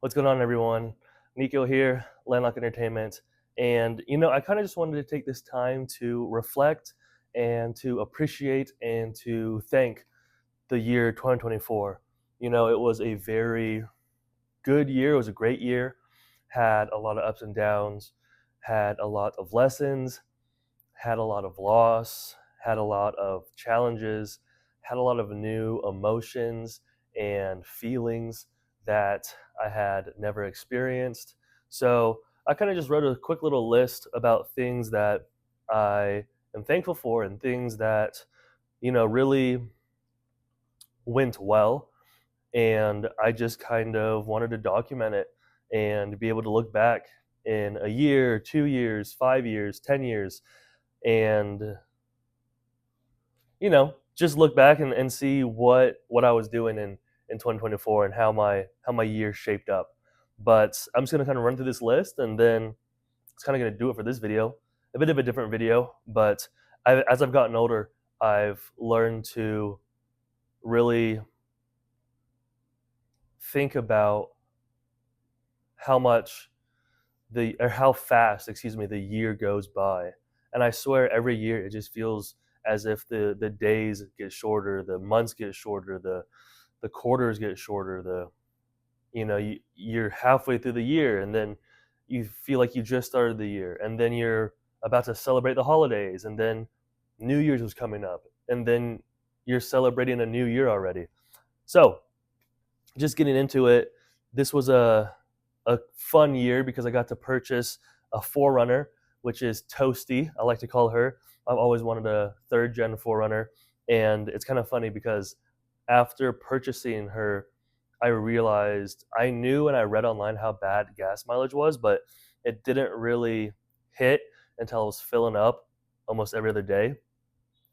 What's going on, everyone? Nico here, Landlocked Entertainment. And, I kind of just wanted to take this time to reflect and to appreciate and to thank the year 2024. It was a very good year. It was a great year. Had a lot of ups and downs, had a lot of lessons, had a lot of loss, had a lot of challenges, had a lot of new emotions and feelings that I had never experienced. So I kind of just wrote a quick little list about things that I am thankful for and things that, really went well. And I just kind of wanted to document it and be able to look back in a year, 2 years, 5 years, 10 years, and just look back and see what I was doing in 2024 and how my year shaped up. But I'm just gonna kind of run through this list, and then it's kind of gonna do it for this video. A bit of a different video, but as I've gotten older, I've learned to really think about how much how fast, excuse me, the year goes by. And I swear every year it just feels as if the days get shorter, the months get shorter, the quarters get shorter, you're halfway through the year, and then you feel like you just started the year, and then you're about to celebrate the holidays, and then New Year's was coming up, and then you're celebrating a new year already. So just getting into it, this was a fun year because I got to purchase a Forerunner, which is Toasty. I like to call her. I've always wanted a third gen Forerunner, and it's kind of funny because after purchasing her, I realized I knew and I read online how bad gas mileage was, but it didn't really hit until I was filling up almost every other day.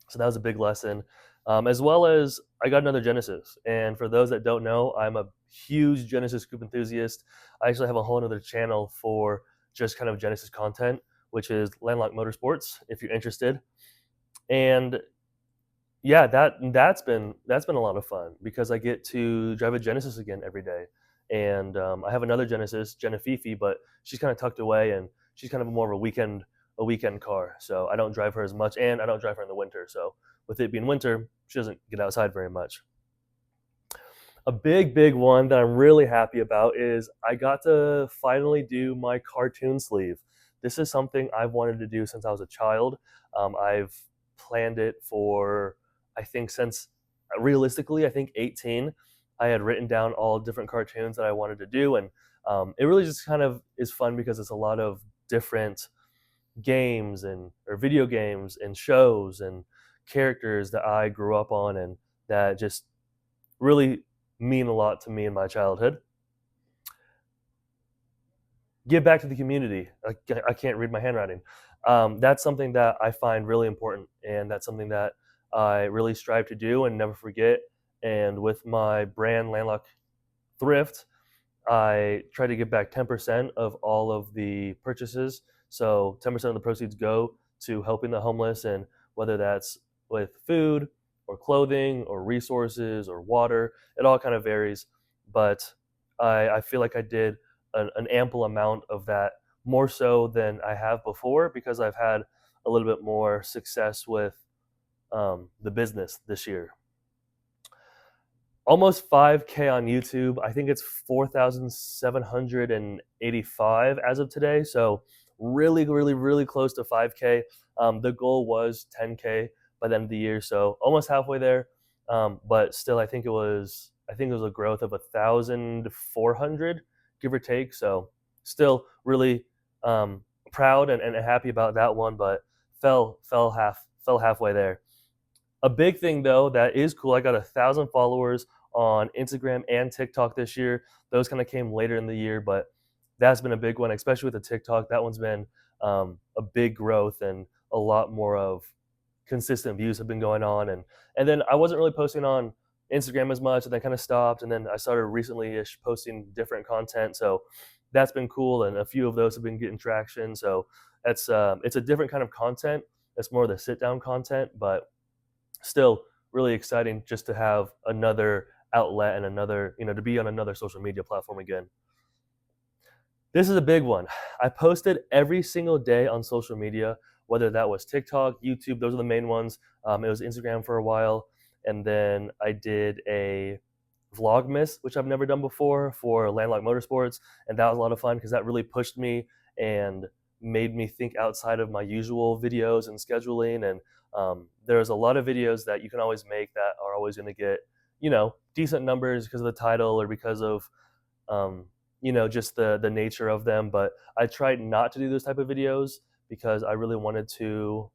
So that was a big lesson. As well as I got another Genesis. And for those that don't know, I'm a huge Genesis group enthusiast. I actually have a whole other channel for just kind of Genesis content, which is Landlocked Motorsports, if you're interested. And yeah, that's been a lot of fun because I get to drive a Genesis again every day. And I have another Genesis, Genefifi, but she's kind of tucked away, and she's kind of more of a weekend car. So I don't drive her as much, and I don't drive her in the winter. So with it being winter, she doesn't get outside very much. A big one that I'm really happy about is I got to finally do my cartoon sleeve. This is something I've wanted to do since I was a child. I've planned it for, I think, since realistically, I think 18. I had written down all different cartoons that I wanted to do, and it really just kind of is fun because it's a lot of different games and or video games and shows and characters that I grew up on and that just really mean a lot to me in my childhood. Give back to the community. I can't read my handwriting. That's something that I find really important, and that's something that I really strive to do and never forget. And with my brand Landlock Thrift, I try to give back 10% of all of the purchases. So 10% of the proceeds go to helping the homeless, and whether that's with food or clothing or resources or water, it all kind of varies. But I feel like I did an ample amount of that, more so than I have before, because I've had a little bit more success with the business this year. Almost 5K on YouTube. I think it's 4,785 as of today. So really close to 5K. The goal was 10K by the end of the year, so almost halfway there. But still, I think it was a growth of 1,400, give or take. So still really proud and happy about that one, but fell halfway there. A big thing though that is cool, I got 1,000 followers on Instagram and TikTok this year. Those kind of came later in the year, but that's been a big one, especially with the TikTok. That one's been a big growth, and a lot more of consistent views have been going on. And then I wasn't really posting on Instagram as much, and then kind of stopped. And then I started recently-ish posting different content, so that's been cool. And a few of those have been getting traction. So it's a different kind of content. It's more of the sit-down content, but still really exciting just to have another outlet and another, to be on another social media platform again. This is a big one. I posted every single day on social media, whether that was TikTok, YouTube, those are the main ones. It was Instagram for a while. And then I did a Vlogmas, which I've never done before, for Landlocked Motorsports. And that was a lot of fun because that really pushed me and made me think outside of my usual videos and scheduling. And there's a lot of videos that you can always make that are always going to get, decent numbers because of the title or because of um, just the nature of them. But I tried not to do those type of videos because I really wanted to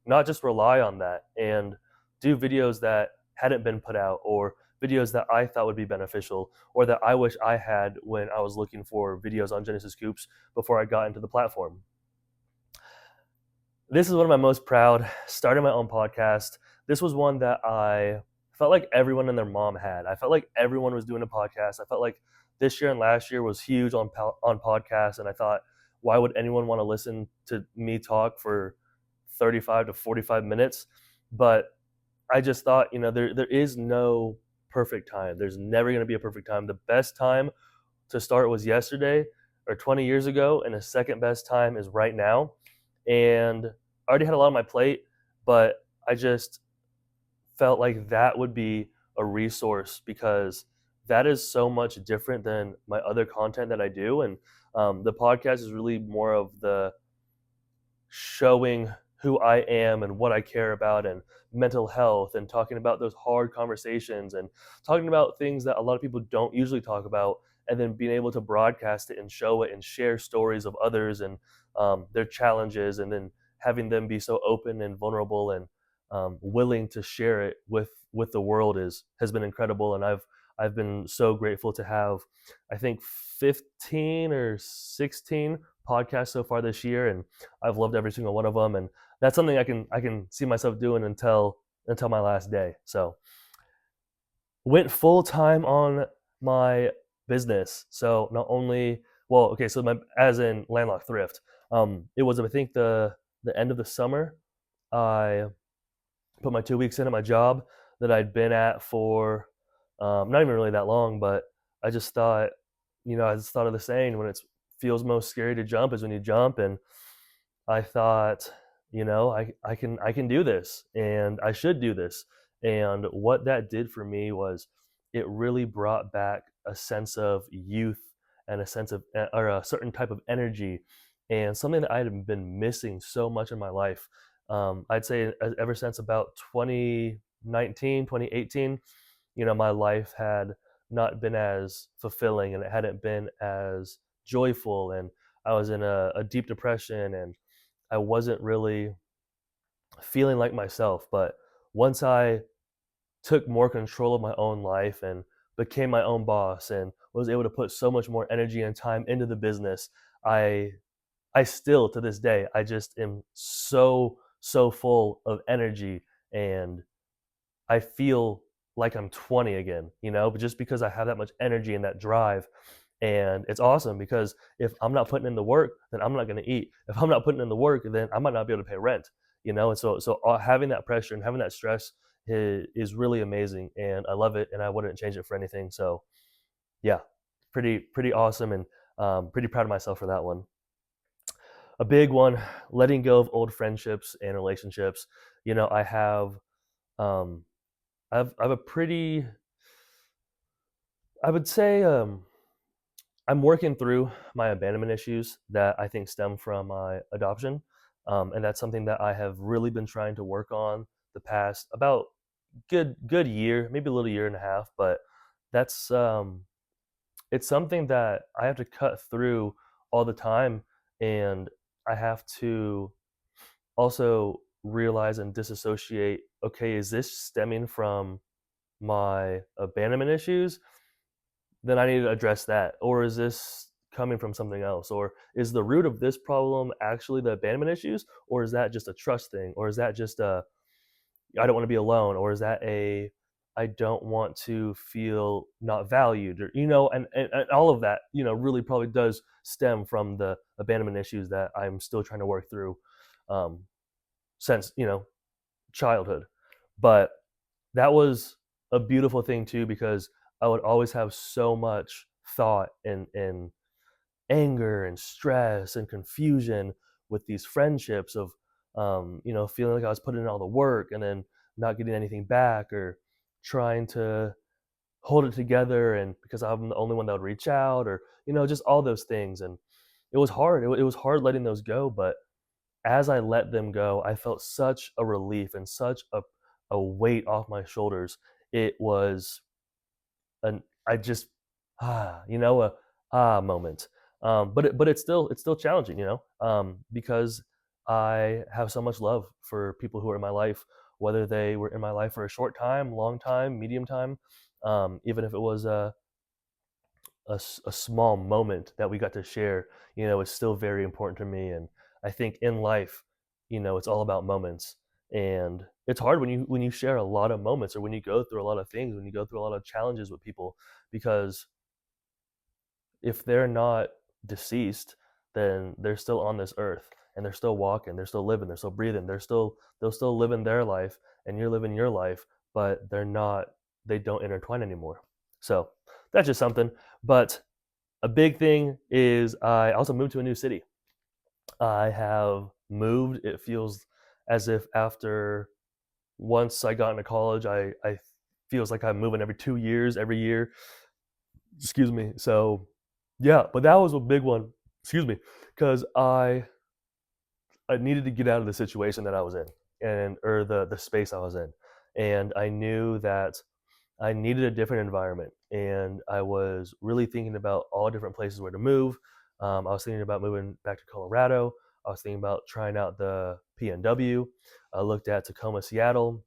not just rely on that and do videos that hadn't been put out or videos that I thought would be beneficial or that I wish I had when I was looking for videos on Genesis Scoops before I got into the platform. This is one of my most proud, starting my own podcast. This was one that I felt like everyone and their mom had. I felt like everyone was doing a podcast. I felt like this year and last year was huge on podcasts, and I thought, why would anyone want to listen to me talk for 35 to 45 minutes? But I just thought, there is no perfect time. There's never going to be a perfect time. The best time to start was yesterday or 20 years ago, and the second best time is right now. And I already had a lot on my plate, but I just felt like that would be a resource because that is so much different than my other content that I do. And the podcast is really more of the showing who I am and what I care about and mental health and talking about those hard conversations and talking about things that a lot of people don't usually talk about and then being able to broadcast it and show it and share stories of others and their challenges and then having them be so open and vulnerable and willing to share it with the world is has been incredible. And I've been so grateful to have, I think, 15 or 16 podcasts so far this year, and I've loved every single one of them. And that's something I can see myself doing until my last day. So went full time on my business. So not only okay, so my as in Landlocked Thrift. It was, I think, the end of the summer. I put my 2 weeks in at my job that I'd been at for not even really that long, but I just thought, I just thought of the saying, when it feels most scary to jump is when you jump. And I thought, I can do this and I should do this. And what that did for me was it really brought back a sense of youth and a sense of or a certain type of energy and something that I had been missing so much in my life. I'd say ever since about 2019, 2018, my life had not been as fulfilling and it hadn't been as joyful. And I was in a deep depression and I wasn't really feeling like myself. But once I took more control of my own life and became my own boss and was able to put so much more energy and time into the business, I I still to this day I just am so full of energy and I feel like I'm 20 again, but just because I have that much energy and that drive. And it's awesome because if I'm not putting in the work, then I'm not going to eat. If I'm not putting in the work, then I might not be able to pay rent. And so having that pressure and having that stress is really amazing, and I love it, and I wouldn't change it for anything. So yeah, pretty awesome, and pretty proud of myself for that one. A big one, letting go of old friendships and relationships. I have um, I've a pretty, I would say, I'm working through my abandonment issues that I think stem from my adoption, and that's something that I have really been trying to work on the past about good year, maybe a little year and a half. But that's it's something that I have to cut through all the time, and I have to also realize and disassociate. Okay, is this stemming from my abandonment issues? Then I need to address that. Or is this coming from something else? Or is the root of this problem actually the abandonment issues? Or is that just a trust thing? Or is that just a I don't want to be alone? Or is that a I don't want to feel not valued? Or and all of that, really probably does stem from the abandonment issues that I'm still trying to work through um, since, childhood. But that was a beautiful thing too because I would always have so much thought and anger and stress and confusion with these friendships of feeling like I was putting in all the work and then not getting anything back, or trying to hold it together and because I'm the only one that would reach out, or just all those things. And it was hard. It was hard letting those go, but as I let them go, I felt such a relief and such a weight off my shoulders. It was an I just a moment. But it's still challenging, because I have so much love for people who are in my life, whether they were in my life for a short time, long time, medium time, even if it was a small moment that we got to share, is still very important to me. And I think in life, it's all about moments. And it's hard when you share a lot of moments, or when you go through a lot of things, when you go through a lot of challenges with people, because if they're not deceased, then they're still on this earth, and they're still walking, they're still living, they're still breathing, they'll still living their life, and you're living your life, but they don't intertwine anymore. So that's just something. But a big thing is I also moved to a new city. I have moved. It feels as if after once I got into college, I feels like I'm moving every 2 years, every year. Excuse me. So yeah, but that was a big one. Excuse me, because I needed to get out of the situation that I was in, and or the space I was in, and I knew that I needed a different environment, and I was really thinking about all different places where to move. I was thinking about moving back to Colorado. I was thinking about trying out the PNW. I looked at Tacoma, Seattle,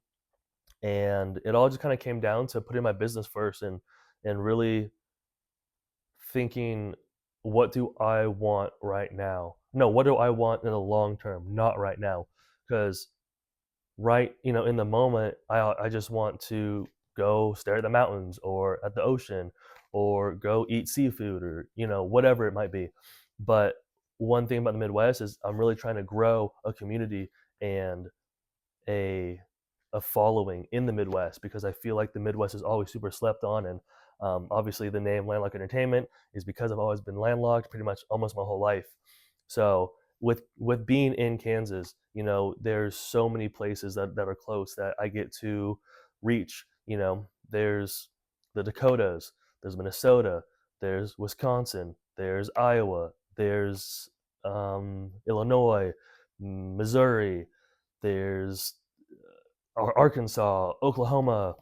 and it all just kind of came down to putting my business first, and really thinking, what do I want right now? No, what do I want in the long term? Not right now, because in the moment, I just want to go stare at the mountains or at the ocean, or go eat seafood, or whatever it might be. But one thing about the Midwest is I'm really trying to grow a community and a a following in the Midwest, because I feel like the Midwest is always super slept on. And obviously, the name Landlocked Entertainment is because I've always been landlocked pretty much almost my whole life. So with being in Kansas, there's so many places that are close that I get to reach. There's the Dakotas, there's Minnesota, there's Wisconsin, there's Iowa, there's Illinois, Missouri, there's Arkansas, Oklahoma.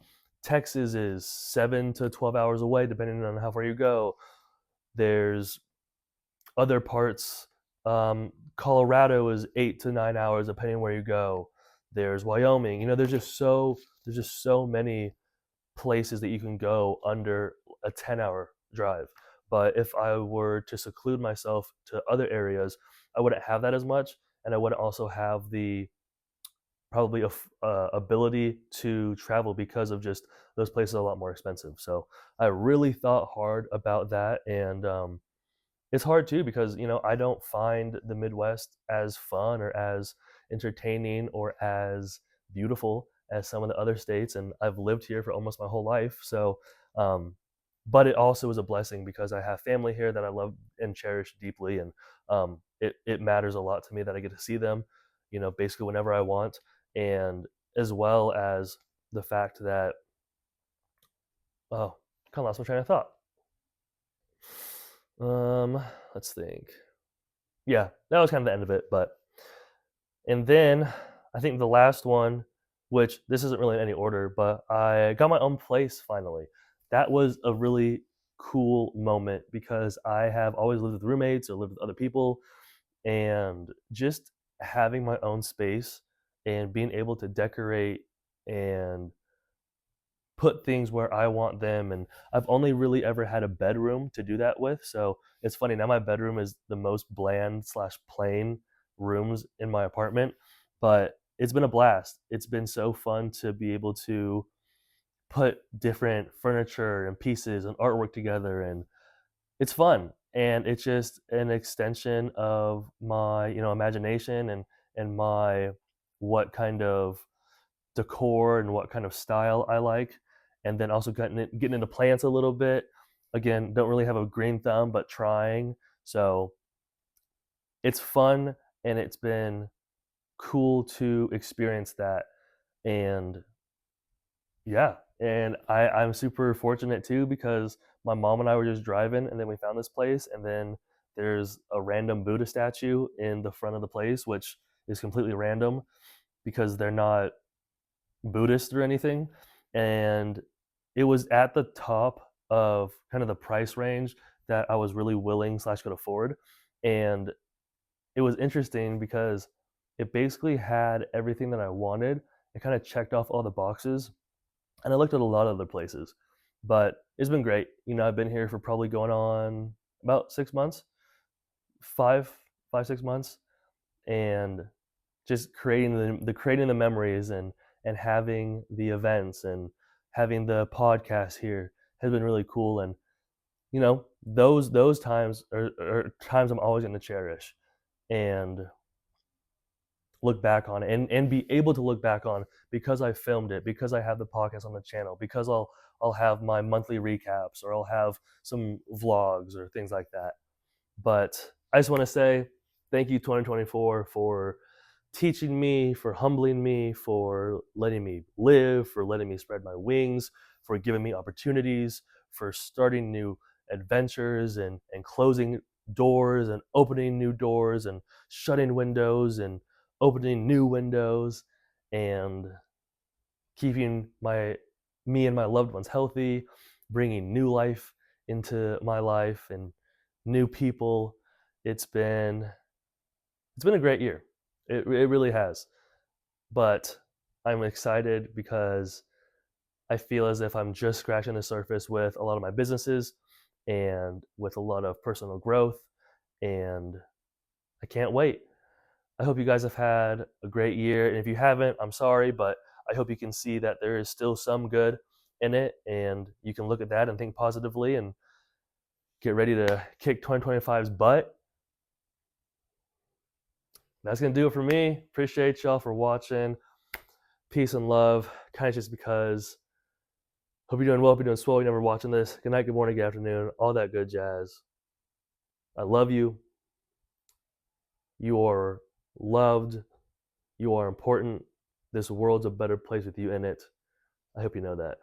Texas is 7 to 12 hours away, depending on how far you go. There's other parts. Colorado is 8 to 9 hours, depending where you go. There's Wyoming. There's just so many places that you can go under a 10-hour drive. But if I were to seclude myself to other areas, I wouldn't have that as much, and I wouldn't also have the probably ability to travel, because of just those places are a lot more expensive. So I really thought hard about that. And it's hard too, because I don't find the Midwest as fun, or as entertaining, or as beautiful as some of the other states, and I've lived here for almost my whole life. So um, but it also is a blessing, because I have family here that I love and cherish deeply. And it matters a lot to me that I get to see them, basically whenever I want. And as well as the fact that, oh, kind of lost my train of thought. Um, let's think. Yeah, that was kind of the end of it. But and then I think the last one, which this isn't really in any order, but I got my own place finally. That was a really cool moment, because I have always lived with roommates or lived with other people, and just having my own space and being able to decorate and put things where I want them. And I've only really ever had a bedroom to do that with. So it's funny, now my bedroom is the most bland slash plain rooms in my apartment. But it's been a blast. It's been so fun to be able to put different furniture and pieces and artwork together, and it's fun. And it's just an extension of my imagination, and my what kind of decor and what kind of style I like. And then also getting into plants a little bit. Again, don't really have a green thumb, but trying. So it's fun, and it's been cool to experience that. And yeah, and I'm super fortunate too because my mom and I were just driving, and then we found this place, and then there's a random Buddha statue in the front of the place, which is completely random because they're not Buddhist or anything. And it was at the top of kind of the price range that I was really willing slash could afford. And it was interesting because it basically had everything that I wanted. It kind of checked off all the boxes. And I looked at a lot of other places, but it's been great. I've been here for probably going on about 6 months, five, 6 months, and just creating the memories and having the events and having the podcast here has been really cool. And those times are times I'm always going to cherish and look back on it, and be able to look back on because I filmed it, because I have the podcast on the channel, because I'll have my monthly recaps, or I'll have some vlogs or things like that. But I just want to say thank you 2024 for teaching me, for humbling me, for letting me live, for letting me spread my wings, for giving me opportunities, for starting new adventures and closing doors and opening new doors and shutting windows and opening new windows and keeping me and my loved ones healthy, bringing new life into my life and new people. It's been a great year. It really has. But I'm excited because I feel as if I'm just scratching the surface with a lot of my businesses and with a lot of personal growth. And I can't wait. I hope you guys have had a great year. And if you haven't, I'm sorry, but I hope you can see that there is still some good in it. And you can look at that and think positively and get ready to kick 2025's butt. That's going to do it for me. Appreciate y'all for watching. Peace and love. Kind of just because. Hope you're doing well. Hope you're doing swell. You're never watching this. Good night, good morning, good afternoon. All that good jazz. I love you. You are loved. You are important. This world's a better place with you in it. I hope you know that.